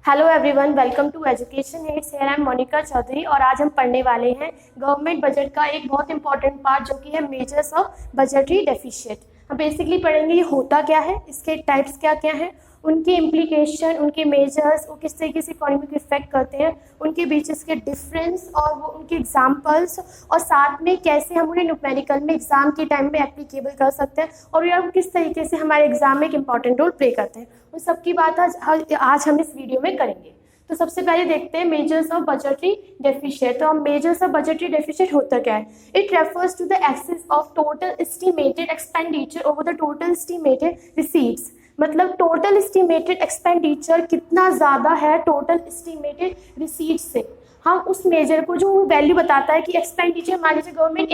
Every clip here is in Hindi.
Hello everyone, welcome to education hits. Here I am Monika Chaudhary और आज हम पढ़ने वाले हैं गवर्नमेंट बजट का एक बहुत इंपॉर्टेंट पार्ट जो कि है मेजर्स ऑफ बजटरी डेफिशिएट। हम बेसिकली पढ़ेंगे ये होता क्या है, इसके टाइप्स क्या क्या हैं, उनके इम्प्लीकेशन, उनके मेजर्स, वो किस तरीके से इकोनॉमी को इफेक्ट करते हैं, उनके बीच के डिफरेंस और वो उनके एग्जाम्पल्स, और साथ में कैसे हम उन्हें न्यूमेरिकल में एग्जाम के टाइम में एप्लीकेबल कर सकते हैं और यार किस तरीके से हमारे एग्जाम में एक इंपॉर्टेंट रोल प्ले करते हैं। उन सब की बात आज हम इस वीडियो में करेंगे। तो सबसे पहले देखते हैं मेजर्स ऑफ बजटरी डेफिशिएट। तो हम मेजर्स ऑफ बजटरी डेफिशिएट होता क्या है? It refers to the excess of total estimated expenditure over the total estimated receipts. मतलब टोटल एस्टिमेटेड एक्सपेंडिचर कितना ज़्यादा है टोटल एस्टिमेटेड रिसीट से। हम उस मेजर को जो वैल्यू बताता है कि एक्सपेंडिचर, मान लीजिए गवर्नमेंट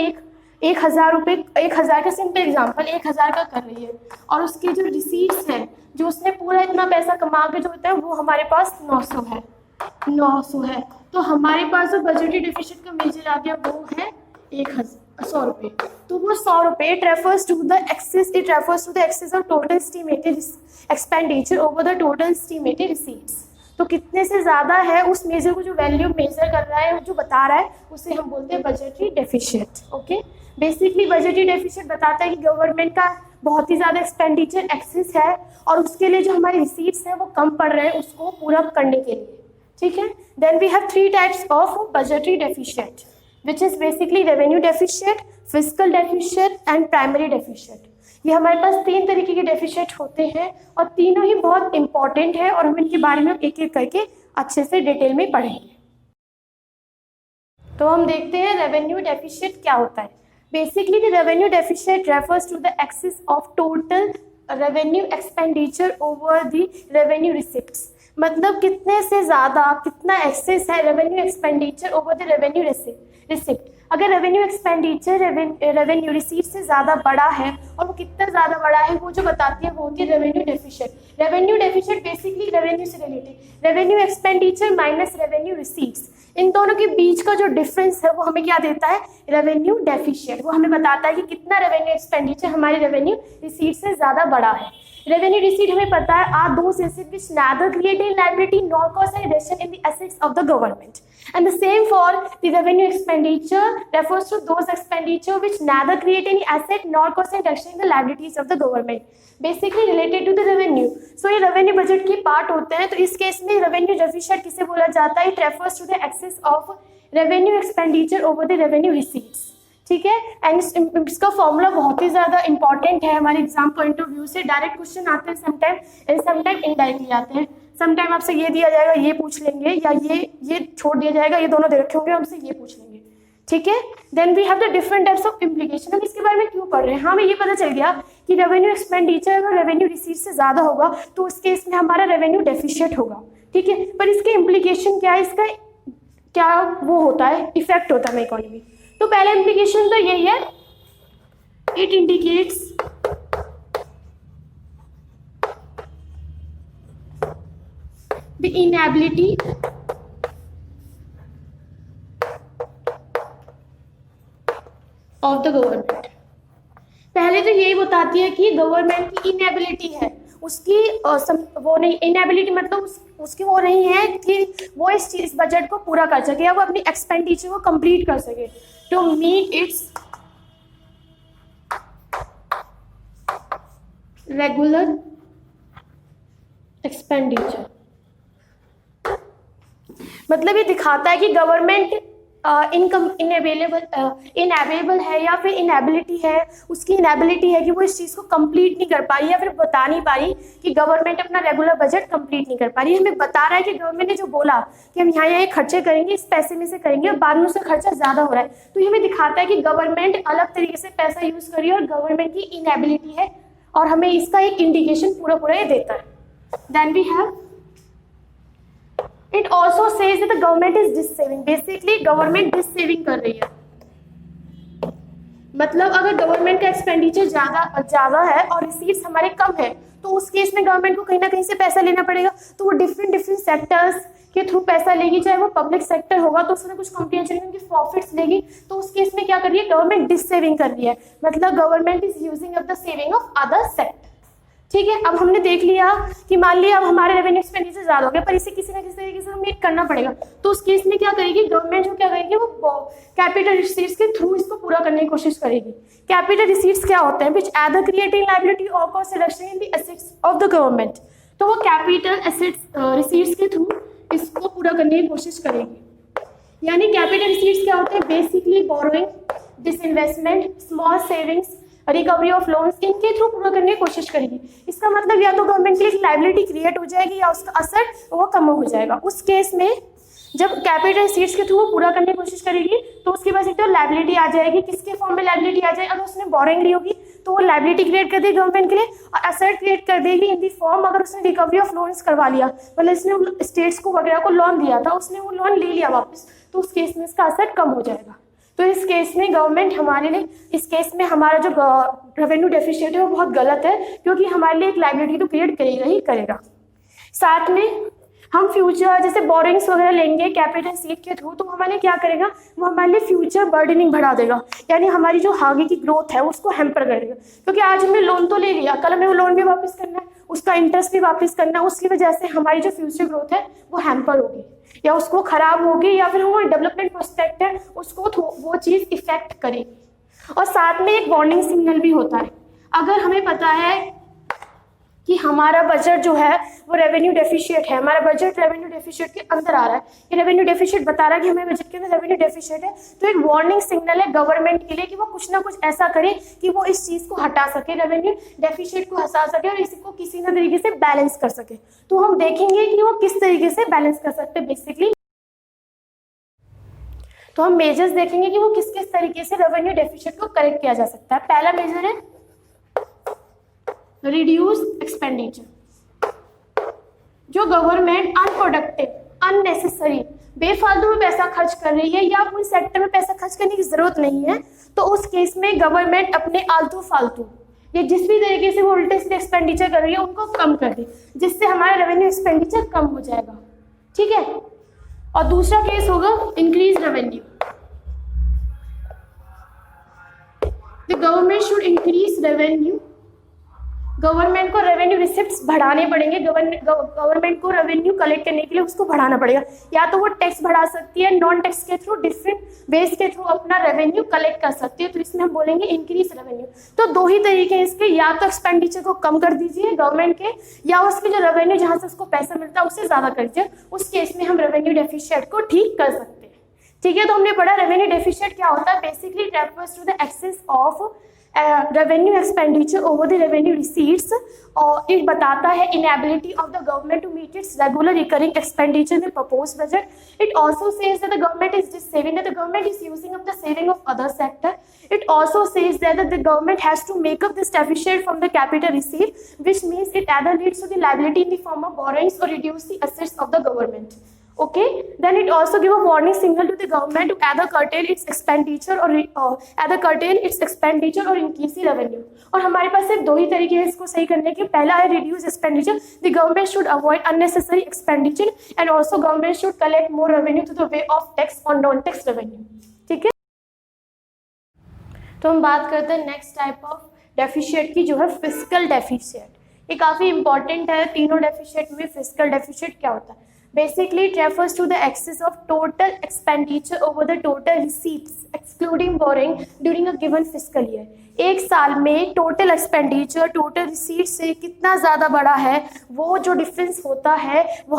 1,000 रुपये, 1,000 का सिंपल एग्जाम्पल 1,000 का कर रही है और उसके जो रिसीट्स हैं, जो उसने पूरा इतना पैसा कमा के जो होता है वो हमारे पास 900 है। तो हमारे पास जो बजटरी डेफिसिट का मेजर आ गया वो है 100 रुपये। तो वो 100 रुपये it refers to the excess of total estimated expenditure over the total estimated receipts. तो कितने से ज़्यादा है उस मेजर को, जो वैल्यू मेजर कर रहा है, जो बता रहा है, उसे हम बोलते हैं budgetary deficit. Okay, basically budgetary deficit बताता है कि गवर्नमेंट का बहुत ही ज़्यादा एक्सपेंडिचर एक्सेस है और उसके लिए जो हमारे रिसीट्स हैं वो कम पड़ रहे हैं उसको पूरा करने के लिए। ठीक है, then we have 3 types of budgetary deficit which is basically revenue deficit, fiscal deficit and primary deficit. ये हमारे पास 3 तरीके के डेफिशिएट होते हैं और तीनों ही बहुत इंपॉर्टेंट है और हम इनके बारे में एक एक करके अच्छे से डिटेल में पढ़ेंगे। तो हम देखते हैं रेवेन्यू डेफिशिएट क्या होता है। Basically the revenue deficit refers to the excess of total revenue expenditure over the revenue receipts. मतलब कितने से ज़्यादा, कितना एक्सेस है revenue expenditure over the revenue receipt. अगर रेवेन्यू एक्सपेंडिचर रेवेन्यू रिसीट से ज़्यादा बड़ा है और वो कितना ज़्यादा बड़ा है वो जो बताती है वो होती है revenue deficit. Revenue deficit basically revenue से related, revenue expenditure minus revenue receipts, इन दोनों के बीच का जो डिफरेंस है वो हमें क्या देता है? Revenue deficit. वो हमें बताता है कि कितना रेवेन्यू एक्सपेंडिचर हमारे रेवेन्यू रिसीट से ज़्यादा बड़ा है। रेवेन्यू रिसीट हमें पता है are those receipt which neither create any liability nor cause any reduction in the assets of the government, and the same for the revenue expenditure refers to those expenditure which neither create any asset nor cause any reduction in the liabilities of the government, basically related to the revenue. So ये रेवेन्यू बजट की पार्ट होते हैं। तो इस केस में रेवेन्यू डेफिशिएट किसे बोला जाता है? It refers to the excess of revenue expenditure over the revenue receipts. ठीक है, एंड इसका फॉर्मूला बहुत ही ज़्यादा इंपॉर्टेंट है हमारे एग्जाम पॉइंट ऑफ व्यू से। डायरेक्ट क्वेश्चन आते हैं समटाइम एंड समटाइम इनडायरेक्टली आते हैं। समटाइम आपसे ये दिया जाएगा, ये पूछ लेंगे, या ये छोड़ दिया जाएगा, ये दोनों दे रखे होंगे, हमसे ये पूछ लेंगे। ठीक है, then we have the different types of implication. हम इसके बारे में क्यों पढ़ रहे हैं? हमें ये पता चल गया कि रेवेन्यू एक्सपेंडिचर अगर रेवेन्यू रिसीट से ज़्यादा होगा तो उस केस में हमारा रेवेन्यू डेफिशिएट होगा। ठीक है, पर इसके इम्प्लीकेशन क्या है, इसका क्या वो होता है, इफेक्ट होता है इकोनॉमी। तो पहला इम्प्लीकेशन तो यही है, it indicates the inability of the government. पहले तो यही बताती है कि गवर्नमेंट की इनएबिलिटी है, उसकी वो नहीं, इनएबिलिटी मतलब उसकी वो नहीं है कि वो इस बजट को पूरा कर सके या वो अपनी एक्सपेंडिचर को कंप्लीट कर सके to meet its regular expenditure. मतलब ये दिखाता है कि गवर्नमेंट इनएबेबल है या फिर इनएबिलिटी है, उसकी इनएबिलिटी है कि वो इस चीज़ को कंप्लीट नहीं कर पाई या फिर बता नहीं पाई कि गवर्नमेंट अपना रेगुलर बजट कंप्लीट नहीं कर पा रही है। हमें बता रहा है कि गवर्नमेंट ने जो बोला कि हम यहाँ खर्चे करेंगे, इस पैसे में से करेंगे और बाद में उसका खर्चा ज़्यादा हो रहा है, तो ये हमें दिखाता है कि गवर्नमेंट अलग तरीके से पैसा यूज़ कर रही है और गवर्नमेंट की इनएबिलिटी है, और हमें इसका एक इंडिकेशन पूरा ये देता है। Then we have It also says that the government is dis-saving. Basically, government dis-saving कर रही है। मतलब अगर गवर्नमेंट का एक्सपेंडिचर ज़्यादा है और रिसीट्स हमारे कम है तो उस केस में गवर्नमेंट को कहीं ना कहीं से पैसा लेना पड़ेगा। तो वो डिफरेंट सेक्टर्स के थ्रू पैसा लेगी, चाहे वो पब्लिक सेक्टर होगा तो उसमें कुछ कंपनियां चलेंगी, उनकी प्रॉफिट्स लेगी। तो उस केस में क्या कर रही है? गवर्नमेंट डिस सेविंग कर रही है। मतलब government is using up the saving of other sector. ठीक है, अब हमने देख लिया कि मान लिया अब हमारे रेवेन्यू एक्सपेंडिचर ज़्यादा हो गया, पर इसे किसी ना किसी तरीके से मीट करना पड़ेगा। तो उस केस में क्या करेगी गवर्नमेंट, जो क्या करेगी वो कैपिटल रिसीट्स के थ्रू इसको पूरा करने की कोशिश करेगी। कैपिटल रिसीट्स क्या होते हैं, विच एदर क्रिएटिंग लायबिलिटी और cost reduction in the assets of the government. तो वो कैपिटल एसेट्स रिसीट्स के थ्रू इसको पूरा करने की कोशिश करेगी। यानी कैपिटल रिसीट्स क्या होते हैं, basically borrowing, disinvestment, small savings, recovery of loans, इनके थ्रू पूरा करने की कोशिश करेगी। इसका मतलब या तो गवर्नमेंट के लिए लायबिलिटी क्रिएट हो जाएगी या उसका असर वो कम हो जाएगा। उस केस में जब कैपिटल रिसीट्स के थ्रू पूरा करने की कोशिश करेगी तो उसके पास एक तो लायबिलिटी आ जाएगी। किसके फॉर्म में लायबिलिटी आ जाएगी, अगर उसने बोरिंग ली होगी तो वो लायबिलिटी क्रिएट कर देगी गवर्नमेंट के लिए, और असर्ट क्रिएट कर देगी इन दी फॉर्म, अगर उसने रिकवरी ऑफ लोन्स करवा लिया, मतलब इसने स्टेट्स को वगैरह को लोन दिया था, उसने वो लोन ले लिया वापस, तो उस केस में इसका असर कम हो जाएगा। तो इस केस में गवर्नमेंट हमारे लिए, इस केस में हमारा जो रेवेन्यू डेफिशिएट है वो बहुत गलत है, क्योंकि हमारे लिए एक लायबिलिटी तो क्रिएट करेगा ही करेगा। साथ में हम फ्यूचर जैसे बोरिंग्स वगैरह लेंगे कैपिटल सीट के थ्रू, तो हमारे लिए क्या करेगा, वो हमारे लिए फ्यूचर बर्डनिंग बढ़ा देगा, यानी हमारी जो आगे की ग्रोथ है उसको हैम्पर करेगा। क्योंकि आज हमने लोन तो ले लिया, कल हमें वो लोन भी वापस करना है, उसका इंटरेस्ट भी वापस करना है, उसकी वजह से हमारी जो फ्यूचर ग्रोथ है वो हैम्पर होगी या उसको खराब होगी, या फिर हमारा डेवलपमेंट प्रोस्पेक्ट है उसको वो चीज़ इफेक्ट करेगी। और साथ में एक वार्निंग सिग्नल भी होता है। अगर हमें पता है कि हमारा बजट जो है वो रेवेन्यू डेफिशिएट है, हमारा बजट रेवेन्यू डेफिशिएट के अंदर आ रहा है, ये रेवेन्यू डेफिशिएट बता रहा है कि हमारे बजट के अंदर रेवेन्यू डेफिशिएट है, तो एक वार्निंग सिग्नल है गवर्नमेंट के लिए कि वो कुछ ना कुछ ऐसा करे कि वो इस चीज़ को हटा सके, रेवेन्यू डेफिशिएट को हटा सके और इसको किसी ना तरीके से बैलेंस कर सके। तो हम देखेंगे कि वो किस तरीके से बैलेंस कर सकते हैं बेसिकली। तो हम मेजर्स देखेंगे कि वो किस किस तरीके से रेवेन्यू डेफिशिएट को करेक्ट किया जा सकता है। पहला मेजर है रिड्यूस एक्सपेंडिचर। जो गवर्नमेंट अनप्रोडक्टिव, अननेसेसरी, बेफालतू में पैसा खर्च कर रही है या कोई सेक्टर में पैसा खर्च करने की जरूरत नहीं है, तो उस केस में गवर्नमेंट अपने आलतू फालतू ये जिस भी तरीके से वो उल्टे सीधे एक्सपेंडिचर कर रही है उनको कम कर दे, जिससे हमारा रेवेन्यू एक्सपेंडिचर कम हो जाएगा। ठीक है, और दूसरा केस होगा increase revenue. The government should increase revenue. Government को रेवेन्यू रिसिप्ट्स बढ़ाने पड़ेंगे, गवर्नमेंट को रेवेन्यू कलेक्ट करने के लिए उसको बढ़ाना पड़ेगा। या तो वो टैक्स बढ़ा सकती है, नॉन टैक्स के थ्रू, डिफरेंट वेज के थ्रू अपना रेवेन्यू कलेक्ट कर सकती है, तो इसमें हम बोलेंगे इंक्रीज रेवेन्यू। तो दो ही तरीके हैं इसके, या तो एक्सपेंडिचर को कम कर दीजिए गवर्नमेंट के, या उसके जो रेवेन्यू जहाँ से उसको पैसा मिलता है उससे ज्यादा कर दीजिए, उस केस में हम रेवेन्यू डेफिशिएट को ठीक कर सकते हैं। ठीक है, तो हमने पढ़ा रेवेन्यू डेफिशिएट क्या होता है, basically it refers to the excess of revenue expenditure over the revenue receipts, और ये बताता है inability of the government to meet its regular recurring expenditure in the proposed budget. It also says that the government is just saving, that the government is using up the saving of other sector. It also says that the government has to make up this deficit from the capital receipt, which means it either leads to the liability in the form of borrowings or reduce the assets of the government. Okay, then it also give a warning signal to the government to either curtail its expenditure or increase the revenue. और हमारे पास सिर्फ दो ही तरीके हैं इसको सही करने के। पहला है reduce expenditure. The government should avoid unnecessary expenditure and also government should collect more revenue through the way of tax or non-tax revenue. ठीक है, तो हम बात करते हैं नेक्स्ट टाइप ऑफ डेफिशिएट की, जो है फिस्कल डेफिशिएट। ये काफी इंपॉर्टेंट है, तीनों डेफिशिएट में फिस्कल डेफिशिएट क्या होता है। Basically, it refers to the excess of total expenditure over the total receipts, excluding borrowing during a given fiscal year. एक साल में टोटल एक्सपेंडिचर टोटल रिसीट से कितना ज़्यादा बड़ा है, वो जो डिफरेंस होता है वो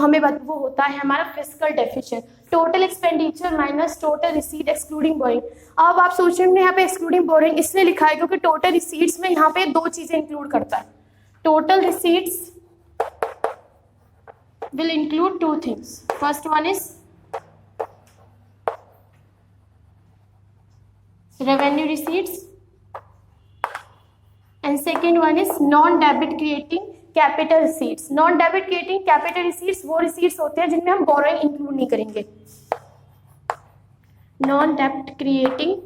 होता है हमारा fiscal deficit. Total expenditure minus total receipt excluding boring. अब आप सोच रहे हैं यहाँ पे एक्सक्लूडिंग बोरिंग इसलिए लिखा है क्योंकि टोटल रिसीट्स में यहाँ पे दो चीज़ें इंक्लूड करता है। Total receipts will include two things. First one is revenue receipts and second one is non-debit creating capital receipts. Non-debit creating capital receipts वो receipts होते हैं जिनमें हम borrowing include नहीं करेंगे। Non-debt creating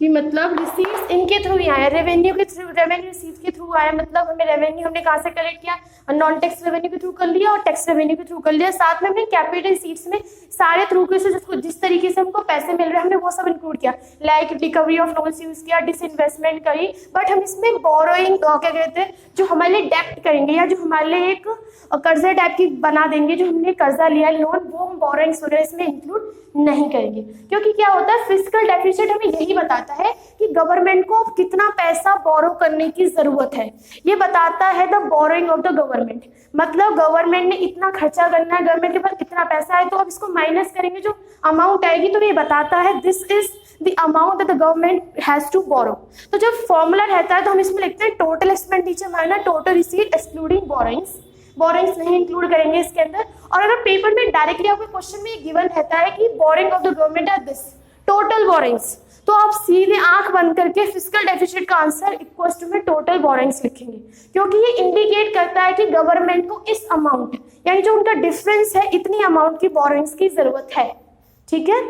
कि मतलब रिसीट्स इनके थ्रू ही आया, रेवेन्यू के थ्रू, रेवेन्यू रिसीट के थ्रू आया, मतलब हमें रेवेन्यू हमने कहाँ से कलेक्ट किया, नॉन टैक्स रेवेन्यू के थ्रू कर लिया और टैक्स रेवेन्यू के थ्रू कर लिया। साथ में हमने कैपिटल रिसीट्स में सारे थ्रू के से जिस तरीके से हमको पैसे मिल रहे हैं हमने वो सब इंक्लूड किया, like recovery of loans use किया, डिसइन्वेस्टमेंट करी। बट हम इसमें बोरोइंग क्या कहते हैं, जो हमारे लिए डेप्ट करेंगे या जो हमारे लिए एक कर्जा टाइप की बना देंगे, जो हमने कर्जा लिया लोन, वो हम बोरोइंग्स वगैरह इसमें इंक्लूड नहीं करेंगे। क्योंकि क्या होता है, फिस्कल डेफिसिट हमें यही बताता है कि गवर्नमेंट को अब कितना पैसा बोरो करने की जरूरत है। ये बताता है the borrowing of the government, मतलब गवर्नमेंट ने इतना खर्चा करना है, गवर्नमेंट के पास इतना पैसा है, तो अब इसको माइनस करेंगे, जो अमाउंट आएगी तो ये बताता है this is the amount that the government has to borrow. तो जब फॉर्मूला रहता है तो हम इसमें लिखते हैं total expenditure minus total receipt excluding borrowings, borrowings नहीं इंक्लूड करेंगे इसके अंदर। और अगर पेपर में डायरेक्टली आपके क्वेश्चन में गिवन रहता है कि borrowing of the government or this total borrowings, तो आप सीधे आंख बंद करके फिस्कल डेफिसिट का आंसर इक्वल्स टू में टोटल बोरोइंग्स लिखेंगे, क्योंकि ये इंडिकेट करता है कि गवर्नमेंट को इस अमाउंट यानी जो उनका डिफरेंस है इतनी अमाउंट की बोरोइंग्स की जरूरत है। ठीक है,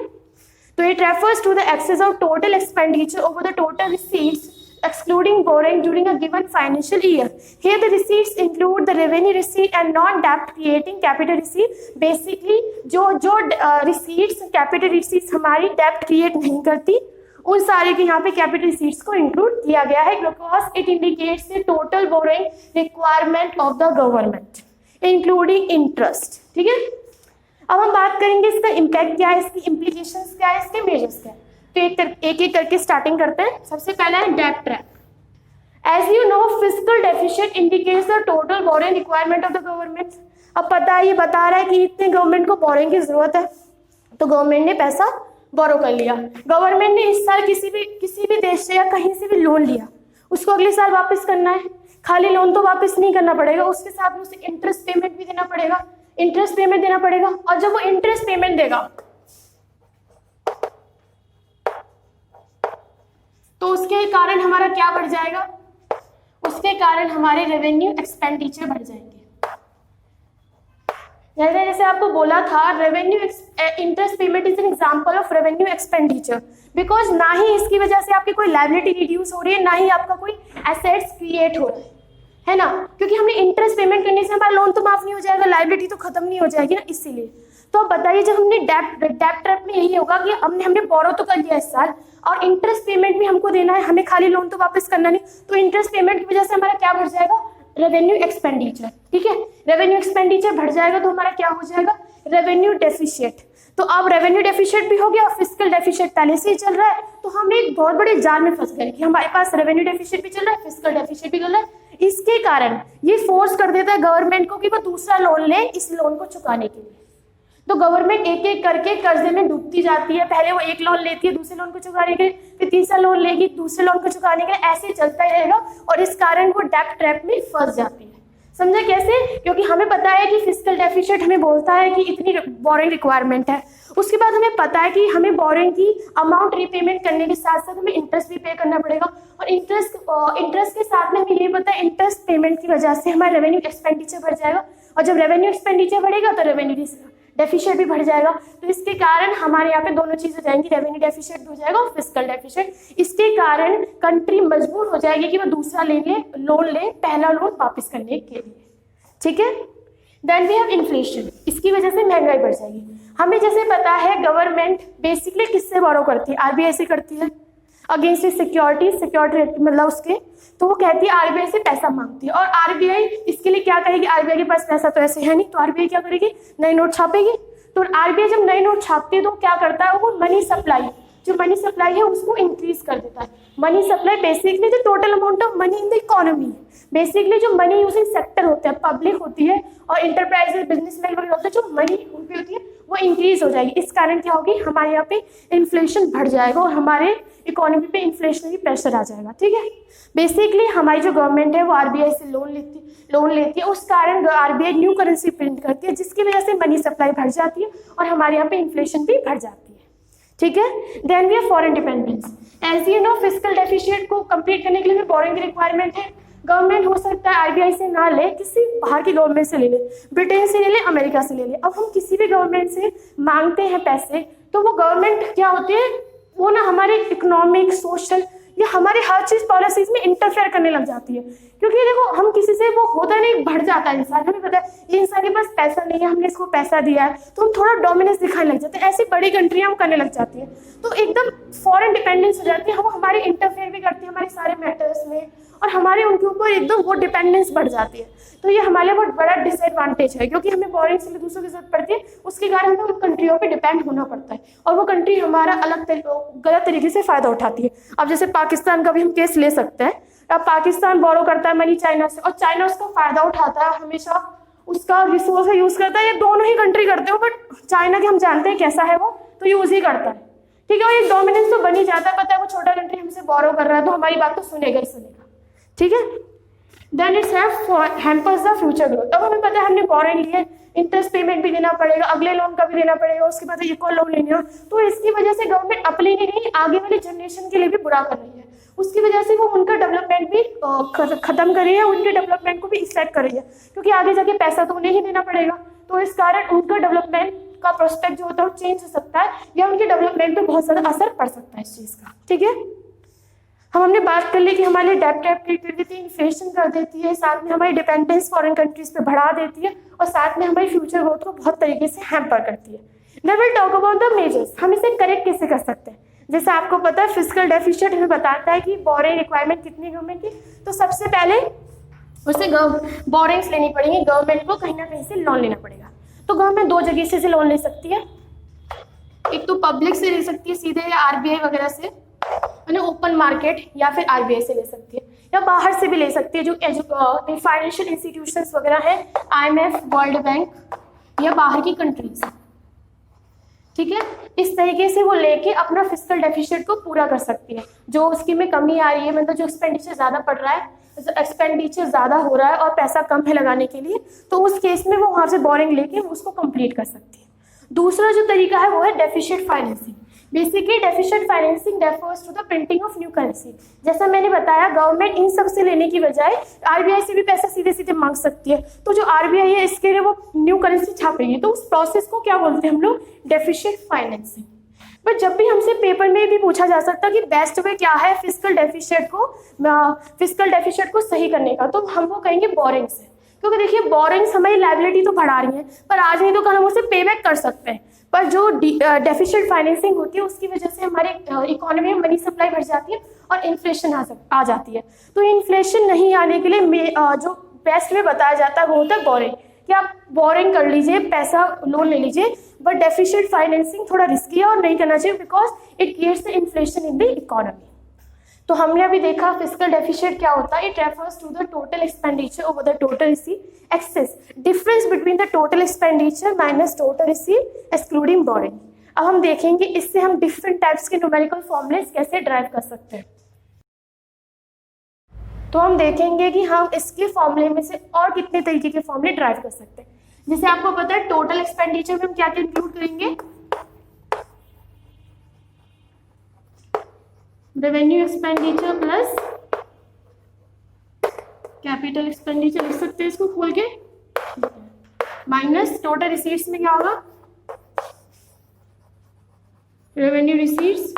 तो it refers to the excess of total expenditure over the total receipts excluding borrowing during a given financial year. Here the receipts include the revenue receipt and non-debt creating capital receipt. Basically जो receipts capital receipts हमारी debt create नहीं करती, उन सारे के यहाँ पे capital receipts को include किया गया है because it indicates the total borrowing requirement of the government including interest. ठीक है, अब हम बात करेंगे इसका इम्पैक्ट क्या है, इसकी इम्प्लीकेशंस क्या है, इसके मेजर्स क्या है। तो एक एक करके स्टार्टिंग करते हैं। सबसे पहला है debt trap. As you know fiscal deficit indicates the total borrowing requirement of the government. अब पता है, ये बता रहा है कि इतने गवर्नमेंट को बोरोइंग की जरूरत है, तो गवर्नमेंट ने पैसा बोरो कर लिया। गवर्नमेंट ने इस साल किसी भी देश से या कहीं से भी लोन लिया, उसको अगले साल वापस करना है। खाली लोन तो वापस नहीं करना पड़ेगा, उसके साथ में उसे इंटरेस्ट पेमेंट भी देना पड़ेगा, इंटरेस्ट पेमेंट देना पड़ेगा। और जब वो इंटरेस्ट पेमेंट देगा तो उसके कारण हमारा क्या बढ़ जाएगा, उसके कारण हमारे रेवेन्यू एक्सपेंडिचर बढ़ जाएंगे। जैसे आपको बोला था, revenue interest payment is an example of revenue expenditure, because ना ही इसकी वजह से आपकी कोई लायबिलिटी रिड्यूस हो रही है, ना ही आपका कोई एसेट्स क्रिएट हो रहा है ना, क्योंकि हमने इंटरेस्ट पेमेंट करने से हमारा लोन तो माफ नहीं हो जाएगा, लायबिलिटी तो खत्म नहीं हो जाएगी ना, इसीलिए। तो अब बताइए, जब हमने डेट ट्रैप में यही होगा कि हमने बोरो तो कर लिया इस साल और इंटरेस्ट पेमेंट भी हमको देना है, हमें खाली लोन तो वापस करना नहीं, तो इंटरेस्ट पेमेंट की वजह से हमारा क्या बढ़ जाएगा, रेवेन्यू एक्सपेंडिचर। ठीक है, रेवेन्यू एक्सपेंडिचर बढ़ जाएगा तो हमारा क्या हो जाएगा, रेवेन्यू डेफिशिएट। तो अब रेवेन्यू डेफिशिएट भी हो गया और फिस्कल डेफिशिएट पहले से ही चल रहा है, तो हम एक बहुत बड़े जाल में फंस गए कि हमारे पास रेवेन्यू डेफिशिएट भी चल रहा है, फिस्कल डेफिशिएट भी चल रहा है। इसके कारण ये फोर्स कर देता है गवर्नमेंट को कि वो दूसरा लोन ले इस लोन को चुकाने के लिए। तो गवर्नमेंट एक एक करके कर्जे में डूबती जाती है। पहले वो एक लोन लेती है दूसरे लोन को चुकाने के लिए, फिर तीसरा लोन लेगी दूसरे लोन को चुकाने के लिए, ऐसे चलता ही रहेगा और इस कारण वो डेट ट्रैप में फंस जाती है। समझा कैसे? क्योंकि हमें पता है कि फिस्कल डेफिसिट हमें बोलता है कि इतनी बोरोइंग रिक्वायरमेंट है, उसके बाद हमें पता है कि हमें बोरोइंग की अमाउंट रीपेमेंट करने के साथ साथ हमें इंटरेस्ट भी पे करना पड़ेगा, और इंटरेस्ट के साथ में हमें ये पता है इंटरेस्ट पेमेंट की वजह से हमारा रेवेन्यू एक्सपेंडिचर बढ़ जाएगा, और जब रेवेन्यू एक्सपेंडिचर बढ़ेगा तो रेवेन्यू डेफिशिएट भी बढ़ जाएगा। तो इसके कारण हमारे यहाँ पे दोनों चीज हो जाएंगी, रेवेन्यू डेफिशिएट हो जाएगा और फिस्कल डेफिशिएट। इसके कारण कंट्री मजबूर हो जाएगी कि वो दूसरा लोन ले पहला लोन वापस करने के लिए। ठीक है, देन वी हैव इन्फ्लेशन। इसकी वजह से महंगाई बढ़ जाएगी। हमें जैसे पता है गवर्नमेंट बेसिकली किससे बोरो करती है, आरबीआई से करती है, अगेंस्ट सिक्योरिटी मतलब उसके, तो वो कहती है आरबीआई से पैसा मांगती है, और आरबीआई इसके लिए क्या करेगी, आरबीआई के पास पैसा तो ऐसे है नहीं, तो आरबीआई क्या करेगी, नए नोट छापेगी। तो आरबीआई जब नए नोट छापती है तो क्या करता है, वो मनी सप्लाई, जो मनी सप्लाई है उसको इंक्रीज कर देता है। मनी सप्लाई बेसिकली जो total amount of money in the economy है, बेसिकली जो मनी यूजिंग सेक्टर होते हैं, पब्लिक होती है और इंटरप्राइजेस बिजनेसमैन वगैरह होते हैं, जो मनी उनकी होती है वो इंक्रीज हो जाएगी। इस कारण क्या होगी, हमारे यहाँ पे इन्फ्लेशन बढ़ जाएगा और हमारे इकोनॉमी पे इन्फ्लेशनरी प्रेशर आ जाएगा। ठीक है, बेसिकली हमारी जो गवर्नमेंट है वो आरबीआई से लोन लेती है, उस कारण आरबीआई न्यू करेंसी प्रिंट करती है, जिसकी वजह से मनी सप्लाई बढ़ जाती है और हमारे यहाँ पे इन्फ्लेशन भी बढ़ जाती है। ठीक है, then we have foreign dependence. As you know fiscal deficit को कंप्लीट करने के लिए बोरोइंग की रिक्वायरमेंट है। गवर्नमेंट हो सकता है आरबीआई से ना ले, किसी बाहर की गवर्नमेंट से ले ले, ब्रिटेन से ले ले, अमेरिका से ले ले। अब हम किसी भी गवर्नमेंट से मांगते हैं पैसे, तो वो गवर्नमेंट क्या होती है, वो ना हमारे इकोनॉमिक, सोशल या हमारे हर चीज पॉलिसीज में इंटरफेयर करने लग जाती है। क्योंकि देखो हम किसी से, वो होता नहीं, बढ़ जाता है इंसान, हमें पता है ये इंसान के पास पैसा नहीं है, हमने इसको पैसा दिया है, तो हम थोड़ा डोमिनेंस दिखाने लग जाते हैं। ऐसी बड़ी कंट्रियां हम करने लग जाती है, तो एकदम फॉरेन डिपेंडेंस हो जाती है, वो हमारे इंटरफेयर भी करती है हमारे सारे मैटर्स में, और हमारे उनके ऊपर एकदम वो डिपेंडेंस बढ़ जाती है। तो ये हमारे लिए बहुत बड़ा डिसएडवांटेज है, क्योंकि हमें बोरिंग से दूसरों की जरूरत पड़ती है, उसके कारण हमें उन कंट्रियों पे डिपेंड होना पड़ता है, और वो कंट्री हमारा गलत तरीके से फायदा उठाती है। अब जैसे पाकिस्तान का भी हम केस ले सकते हैं। अब पाकिस्तान बोरो करता है मनी चाइना से, और चाइना उसका फायदा उठाता है, हमेशा उसका रिसोर्स का यूज करता है। ये दोनों ही कंट्री करते हो, बट चाइना के हम जानते हैं कैसा है, वो तो यूज ही करता है, ठीक है। और एक डोमिनेंस तो बन ही जाता है, पता है वो छोटा कंट्री हमसे बोरो कर रहा है तो हमारी बात तो सुनेगा ही सुनेगा, ठीक है। Then its hampers the future growth. अब हमें पता है हमने बोरिंग लिए, इंटरेस्ट पेमेंट भी देना पड़ेगा, अगले लोन का भी देना पड़ेगा, उसके बाद एक और लोन लेना, तो इसकी वजह से गवर्नमेंट अपने लिए नहीं आगे वाली जनरेशन के लिए भी बुरा कर रही है। उसकी वजह से वो उनका डेवलपमेंट भी खत्म कर रही है, उनके डेवलपमेंट को भी इफेक्ट कर रही है, क्योंकि आगे जाके पैसा तो उन्हें ही देना पड़ेगा। तो इस कारण उनका डेवलपमेंट का प्रोस्पेक्ट जो होता है वो चेंज हो सकता है, या उनके डेवलपमेंट पे बहुत ज्यादा असर पड़ सकता है इस चीज का, ठीक है। हमने बात कर ली कि हमारे डेब्ट कैपेबिलिटी इन्फ्लेशन कर देती है, साथ में हमारी डिपेंडेंस फॉरेन कंट्रीज पे बढ़ा देती है, और साथ में हमारी फ्यूचर ग्रोथ को बहुत तरीके से हैम्पर करती है। Now we'll talk about the measures। हम इसे करेक्ट कैसे कर सकते हैं। जैसे आपको पता है फिस्कल डेफिसिट हमें बताता है कि बोरिंग रिक्वायरमेंट कितनी गवर्नमेंट की, तो सबसे पहले उसे बोरिंग्स लेनी पड़ेंगी, गवर्नमेंट को कहीं ना कहीं से लोन लेना पड़ेगा। तो गवर्नमेंट दो जगह से लोन ले सकती है, एक तो पब्लिक से ले सकती है सीधे, या आरबीआई वगैरह से, ओपन मार्केट, या फिर आरबीआई से ले सकती है, या बाहर से भी ले सकती है, जो फाइनेंशियल इंस्टीट्यूशंस वगैरह है, आईएमएफ, वर्ल्ड बैंक, या बाहर की कंट्रीज, ठीक है। इस तरीके से वो लेके अपना फिस्कल डेफिसिट को पूरा कर सकती है। जो उसकी में कमी आ रही है, मतलब जो एक्सपेंडिचर ज्यादा पड़ रहा है, एक्सपेंडिचर ज्यादा हो रहा है और पैसा कम है लगाने के लिए, तो उस केस में वो वहां से बोरिंग लेके उसको कंप्लीट कर सकती है। दूसरा जो तरीका है वो है deficit financing. Basically deficit financing refers to the printing of new currency. जैसा मैंने बताया, गवर्नमेंट इन सब से लेने की बजाय आरबीआई से भी पैसा सीधे सीधे मांग सकती है, तो जो आरबीआई है इसके लिए वो न्यू करेंसी छापेगी, तो उस प्रोसेस को क्या बोलते हैं हम लोग, डेफिसिट फाइनेंसिंग। बट जब भी हमसे पेपर में भी पूछा जा सकता है कि बेस्ट वे क्या है फिस्कल डेफिसिट को सही करने का, तो हम वो कहेंगे बोरिंग से। क्योंकि देखिए बोरिंग्स हमारी लायबिलिटी तो बढ़ा रही है, पर आज नहीं तो कल हम उसे पे बैक कर सकते हैं, पर जो डेफिसिट फाइनेंसिंग होती है उसकी वजह से हमारे इकोनॉमी में मनी सप्लाई बढ़ जाती है और इन्फ्लेशन आ जाती है। तो इन्फ्लेशन नहीं आने के लिए जो बेस्ट वे बताया जाता है वो होता है बोरिंग, कि आप बोरिंग कर लीजिए, पैसा लोन ले लीजिए, बट डेफिसिट फाइनेंसिंग थोड़ा रिस्की है और नहीं करना चाहिए, because it creates the inflation in the economy. तो हमने अभी देखा फिस्कल डेफिसिट क्या होता है, it refers to the total expenditure over the total receive excess, difference between the total expenditure minus total receive excluding boring. अब हम देखेंगे इससे हम डिफरेंट टाइप्स के न्यूमेरिकल फॉर्मूलेस कैसे ड्राइव कर सकते हैं। तो हम देखेंगे कि हम इसके फॉर्मूले में से और कितने तरीके के फॉर्मूले ड्राइव कर सकते हैं। जैसे आपको पता है टोटल एक्सपेंडिचर में हम क्या क्या इंक्लूड करेंगे, revenue expenditure plus capital expenditure, लिख सकते हैं इसको खोल के, माइनस टोटल रिसीट्स में क्या होगा, revenue receipts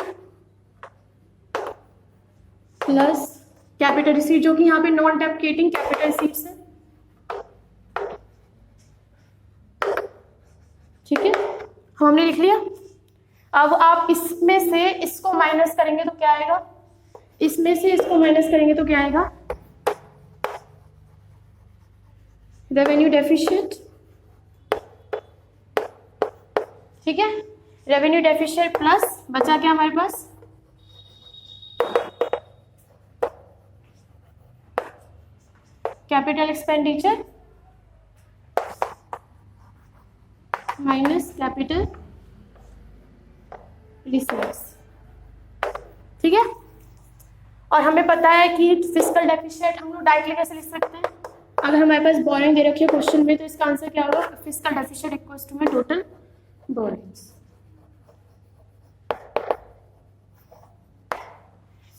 plus capital receipt, जो कि यहाँ पे नॉन डेप्रिकेटिंग कैपिटल रिसीट्स है, ठीक है, हमने लिख लिया। अब आप इसमें से इसको माइनस करेंगे तो क्या आएगा, इसमें से इसको माइनस करेंगे तो क्या आएगा, रेवेन्यू डेफिसिट, ठीक है, रेवेन्यू डेफिसिट प्लस बचा क्या हमारे पास, capital expenditure minus capital receipts, ठीक है। और हमें पता है कि फिस्कल डेफिसिट हम लोग डायरेक्टली कैसे लिख सकते हैं, अगर हमारे पास बोरिंग दे रखी है क्वेश्चन में, तो इसका आंसर क्या होगा, फिस्कल डेफिसिट इक्वल्स टू में टोटल बोरिंग्स।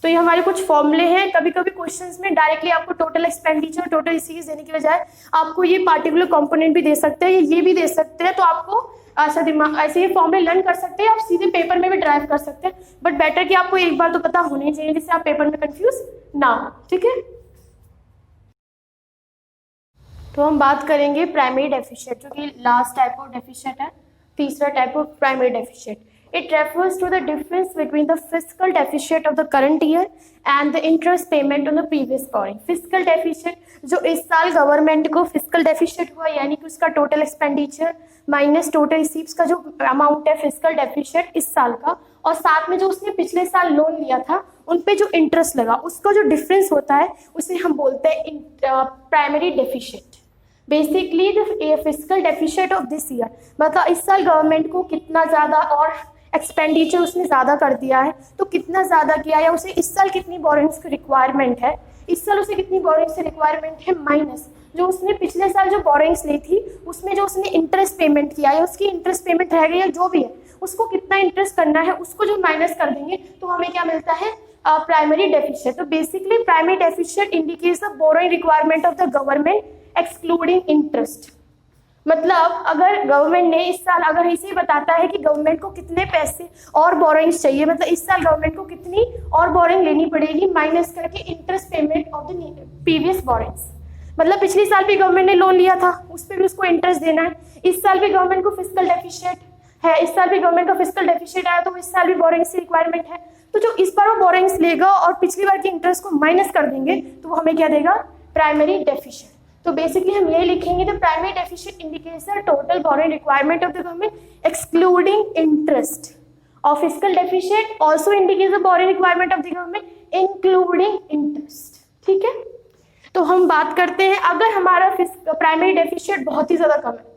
तो ये हमारे कुछ फॉर्मूले हैं। कभी कभी क्वेश्चंस में डायरेक्टली आपको टोटल एक्सपेंडिचर टोटल रिसीट्स देने की बजाय आपको ये पार्टिकुलर कंपोनेंट भी दे सकते हैं, ये भी दे सकते हैं, तो आपको ऐसा दिमाग ऐसे ये फॉर्मूले लर्न कर सकते हैं, आप सीधे पेपर में भी ड्राइव कर सकते हैं, बट बेटर कि आपको एक बार तो पता होनी चाहिए जिससे आप पेपर में कंफ्यूज ना हो, ठीक है। तो हम बात करेंगे प्राइमरी डेफिशिएंट, जो कि लास्ट टाइप ऑफ डेफिशिएंट है, तीसरा type of primary deficient. It refers to the difference between the fiscal deficit of the current year and the interest payment on the previous borrowing. Fiscal deficit जो इस साल गवर्नमेंट को फिजिकल डेफिशिएट हुआ, यानी कि उसका total expenditure minus total receives का जो अमाउंट है फिजिकल डेफिशिएट इस साल का, और साथ में जो उसने पिछले साल लोन लिया था उन पे जो इंटरेस्ट लगा उसका जो डिफरेंस होता है उसे हम बोलते हैं primary deficit. Basically the physical deficit of this year, मतलब इस साल गवर्नमेंट को कितना ज़्यादा और एक्सपेंडिचर उसने ज़्यादा कर दिया है, तो कितना ज़्यादा किया है, उसे इस साल कितनी बोरिंग्स की रिक्वायरमेंट है, इस साल उसे कितनी बोरिंग्स की रिक्वायरमेंट है, माइनस जो उसने पिछले साल जो बोरिंग्स ली थी उसमें जो उसने इंटरेस्ट पेमेंट किया है, उसकी इंटरेस्ट पेमेंट रह गई है जो भी है, उसको कितना इंटरेस्ट करना है उसको जो माइनस कर देंगे तो हमें क्या मिलता है, प्राइमरी डेफिशिएट। तो basically primary deficit indicates the borrowing requirement of the government excluding interest. मतलब अगर गवर्नमेंट ने इस साल, अगर इसे बताता है कि गवर्नमेंट को कितने पैसे और बोरोइंग्स चाहिए, मतलब इस साल गवर्नमेंट को कितनी और बोरोइंग लेनी पड़ेगी माइनस करके interest payment of the previous borrowings. मतलब पिछले साल भी गवर्नमेंट ने लोन लिया था उस पर भी उसको इंटरेस्ट देना है, इस साल भी गवर्नमेंट को फिजिकल डेफिशिएट है, इस साल भी गवर्नमेंट का फिजिकल डेफिशिएट आया तो इस साल भी बोरोइंग्स की रिक्वायरमेंट है, तो जो इस बार वो बोरोइंग्स लेगा और पिछली बार के इंटरेस्ट को माइनस कर देंगे तो वो हमें क्या देगा, प्राइमरी डेफिशिएट। तो बेसिकली हम ये लिखेंगे the primary deficit indicates the total borrowing requirement of the government excluding interest, और fiscal deficit also indicates the borrowing requirement of the government including interest, ठीक है। तो हम बात करते हैं, अगर हमारा प्राइमरी डेफिशिएट बहुत ही ज्यादा कम है,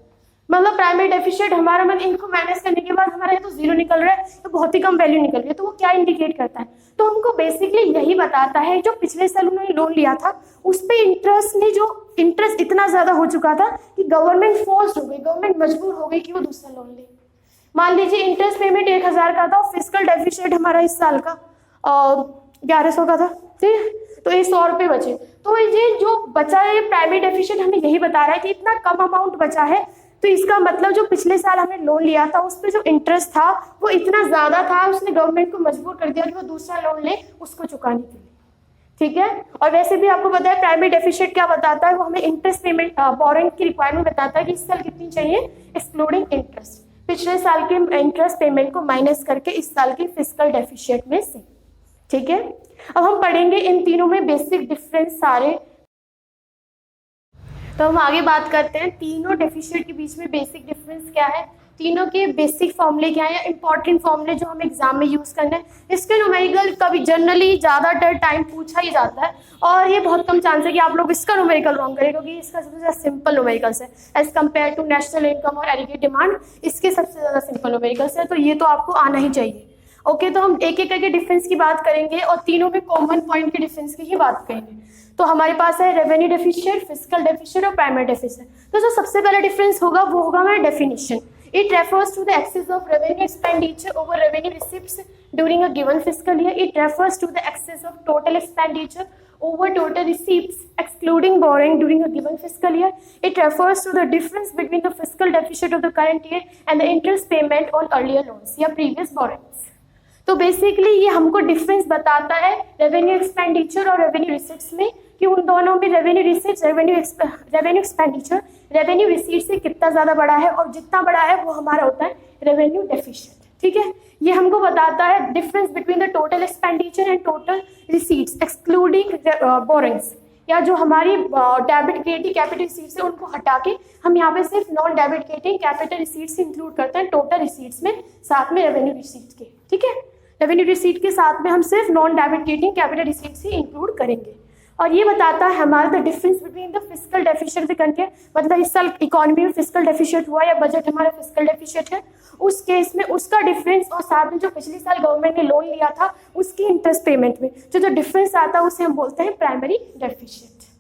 मतलब प्राइमरी डेफिशिएट हमारा, मतलब इनको माइनस करने के बाद हमारा तो जीरो निकल रहा है, तो बहुत ही कम वैल्यू निकल रही है, तो वो क्या इंडिकेट करता है, तो हमको बेसिकली यही बताता है जो पिछले साल उन्होंने लोन लिया था उस पे इंटरेस्ट इतना ज्यादा हो चुका था कि गवर्नमेंट फोर्स हो गई, गवर्नमेंट मजबूर हो गई कि वो दूसरा लोन ले। मान लीजिए इंटरेस्ट पेमेंट 1000 का था, फिजिकल डेफिशिएट हमारा इस साल का 1100 का था, ठीक, तो ये 100 रुपये बचे, तो ये जो बचा है प्राइमरी डेफिशिएट हमें यही बता रहा है कि इतना कम अमाउंट बचा है, तो इसका मतलब जो पिछले साल हमने लोन लिया था उस पर जो इंटरेस्ट था वो इतना ज्यादा था, उसने गवर्नमेंट को मजबूर कर दिया कि वो दूसरा लोन ले उसको चुकाने के लिए, ठीक है। और वैसे भी आपको पता है प्राइमरी डेफिशिएट क्या बताता है, वो हमें इंटरेस्ट पेमेंट बोरोइंग की रिक्वायरमेंट बताता है कि इस साल कितनी चाहिए एक्सक्लूडिंग इंटरेस्ट, पिछले साल के इंटरेस्ट पेमेंट को माइनस करके इस साल की फिजिकल डेफिशिएट में से, ठीक है। अब हम पढ़ेंगे इन तीनों में बेसिक डिफरेंस सारे। तो हम आगे बात करते हैं तीनों डेफिशिएट के बीच में बेसिक डिफरेंस क्या है, तीनों के बेसिक फॉर्मूले क्या है या इंपॉर्टेंट फॉर्मूले जो हम एग्जाम में यूज करना है। इसके न्यूमेरिकल कभी जनरली ज़्यादातर टाइम पूछा ही जाता है और ये बहुत कम चांस है कि आप लोग इसका न्यूमेरिकल रॉन्ग करें, क्योंकि इसका सबसे ज़्यादा सिंपल न्यूमेरिकल्स है as compare to national income और एग्रीगेट डिमांड, इसके सबसे ज़्यादा सिंपल न्यूमेरिकल्स है, तो ये तो आपको आना ही चाहिए। ओके, तो हम एक एक करके डिफरेंस की बात करेंगे और तीनों में कॉमन पॉइंट के डिफरेंस की ही बात करेंगे। तो हमारे पास है रेवेन्यू डेफिशिएट, फिजिकल डेफिशिएट और प्राइमरी डेफिशिएट। तो जो सबसे पहला डिफरेंस होगा वो होगा हमारा definition. It refers to the excess of revenue expenditure over revenue receipts during a given fiscal year. It refers to the excess of total expenditure over total receipts excluding borrowing during a given fiscal year. It refers to the difference between the fiscal deficit of the current year and the interest payment on earlier loans या previous borrowings. तो बेसिकली ये हमको डिफरेंस बताता है रेवेन्यू एक्सपेंडिचर और रेवेन्यू रिसीट्स में कि उन दोनों में revenue receipts revenue expenditure revenue receipt से कितना ज़्यादा बड़ा है और जितना बड़ा है वो हमारा होता है रेवेन्यू डेफिशिएंट। ठीक है, ये हमको बताता है difference between the total expenditure and total receipts excluding borings, या जो हमारी डेबिट क्रेडिट कैपिटल रिसीट्स है उनको हटा के हम यहाँ पे सिर्फ non debit credit capital receipts include करते हैं टोटल रिसीट्स में, साथ में रेवेन्यू रिसीट्स के। ठीक है, रेवेन्यू रिसीट के साथ में हम सिर्फ non debit credit capital receipts ही इंक्लूड करेंगे। और ये बताता है हमारा the difference between the fiscal deficient करके, मतलब इस साल इकोनॉमी में फिजिकल डेफिशिएंट हुआ या बजट हमारा फिजिकल डेफिशिएंट है, उस केस में उसका डिफरेंस और साथ में जो पिछले साल गवर्नमेंट ने लोन लिया था उसकी इंटरेस्ट पेमेंट में जो डिफरेंस आता है उसे हम बोलते हैं प्राइमरी डेफिशिएंट।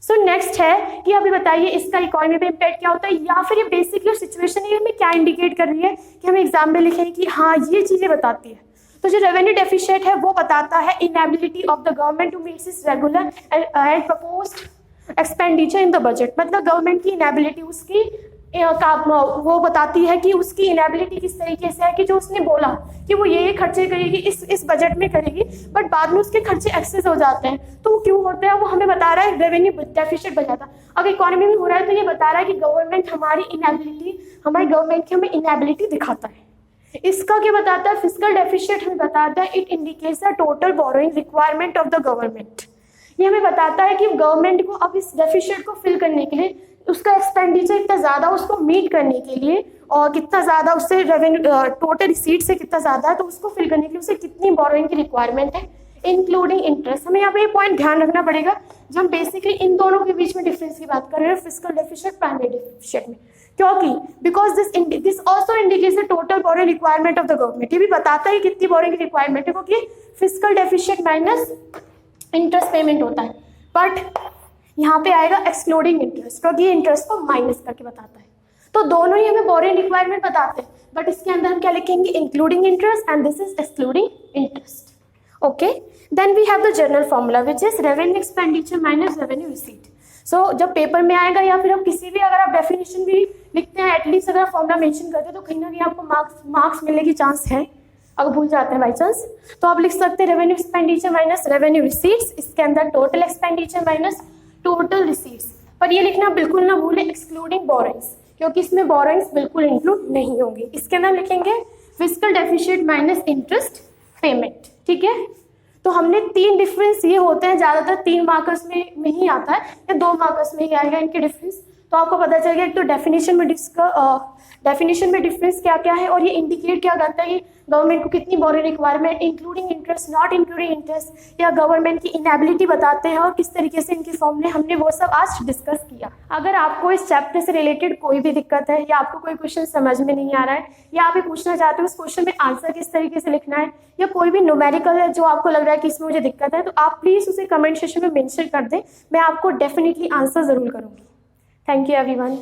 सो नेक्स्ट है कि अभी बताइए इसका इकोनॉमी पे इम्पैक्ट क्या होता है, या फिर ये बेसिकली सिचुएशन ये हमें क्या इंडिकेट कर रही है कि हम एग्जाम में लिखें कि हाँ ये चीज़ें बताती है। तो जो रेवेन्यू डेफिशिएंट है वो बताता है inability of the government to meet its regular and proposed expenditure in the budget, मतलब गवर्नमेंट की इनएबिलिटी, उसकी वो बताती है कि उसकी इनेबिलिटी किस तरीके से है कि जो उसने बोला कि वो ये खर्चे करेगी इस बजट में करेगी, बट बाद में उसके खर्चे एक्सेस हो जाते हैं। तो वो क्यों होता है, वो हमें बता रहा है रेवेन्यू डेफिसिट बचाता है। अगर इकोनॉमी में हो रहा है तो ये बता रहा है कि गवर्नमेंट हमारी गवर्नमेंट की हमें इनेबिलिटी दिखाता है। इसका क्या बताता है, फिस्कल डेफिसिट हमें बताता है it indicates the total borrowing requirement of the government. ये हमें बताता है कि गवर्नमेंट को अब इस डेफिसिट को फिल करने के लिए उसका एक्सपेंडिचर इतना ज़्यादा, उसको मीट करने के लिए, और कितना ज़्यादा उससे रेवेन्यू टोटल रिसीट से कितना ज़्यादा है, तो उसको फिल करने के लिए उसे कितनी बोरोइंग की रिक्वायरमेंट है इंक्लूडिंग इंटरेस्ट। हमें यहाँ पे ये पॉइंट ध्यान रखना पड़ेगा जब हम बेसिकली इन दोनों के बीच में डिफरेंस की बात कर रहे हैं, फिस्कल डेफिसिट प्राइमरी डेफिसिट में, क्योंकि because this also indicates the total borrowing requirement of the government. ये भी बताता है कितनी बोरोइंग की रिक्वायरमेंट है, क्योंकि fiscal deficit minus interest payment होता है, बट यहाँ पे आएगा एक्सक्लूडिंग इंटरेस्ट, क्योंकि ये इंटरेस्ट को माइनस करके बताता है। तो दोनों ही हमें बोरोइंग रिक्वायरमेंट बताते हैं, बट इसके अंदर हम क्या लिखेंगे, including interest and this is excluding interest. Okay, then we have the general formula which is revenue expenditure minus revenue receipt. So जब पेपर में आएगा या फिर आप किसी भी अगर आप डेफिनेशन भी लिखते हैं, एटलीस्ट अगर फॉर्मूला मेंशन करते हैं तो कहीं ना कहीं आपको मार्क्स मिलने की चांस है। अगर भूल जाते हैं बाई चांस तो आप लिख सकते हैं revenue expenditure minus revenue receipts, इसके अंदर total expenditure minus total receipts. पर ये लिखना बिल्कुल ना भूलें एक्सक्लूडिंग बोरोइंग्स, क्योंकि इसमें बोरोइंग्स बिल्कुल इंक्लूड नहीं होंगी। इसके अंदर लिखेंगे fiscal deficit minus interest payment. ठीक है, तो हमने 3 डिफरेंस ये होते हैं, ज़्यादातर 3 मार्कर्स में ही आता है या 2 मार्कर्स में ही आएगा इनके डिफरेंस। तो आपको पता चल गया एक तो डेफिनेशन में डिफरेंस क्या क्या है, और ये इंडिकेट क्या करता है कि गवर्नमेंट को कितनी borrowing requirement including interest, not including interest, या गवर्नमेंट की इनएबिलिटी बताते हैं, और किस तरीके से इनके फॉर्मूले हमने वो सब आज डिस्कस किया। अगर आपको इस चैप्टर से रिलेटेड कोई भी दिक्कत है या आपको कोई क्वेश्चन समझ में नहीं आ रहा है या आप ये पूछना चाहते हो उस क्वेश्चन में आंसर किस तरीके से लिखना है, या कोई भी न्यूमेरिकल है जो आपको लग रहा है कि इसमें मुझे दिक्कत है, तो आप प्लीज़ उसे कमेंट सेक्शन में मेंशन कर दें, मैं आपको डेफिनेटली आंसर ज़रूर करूँगी। Thank you everyone.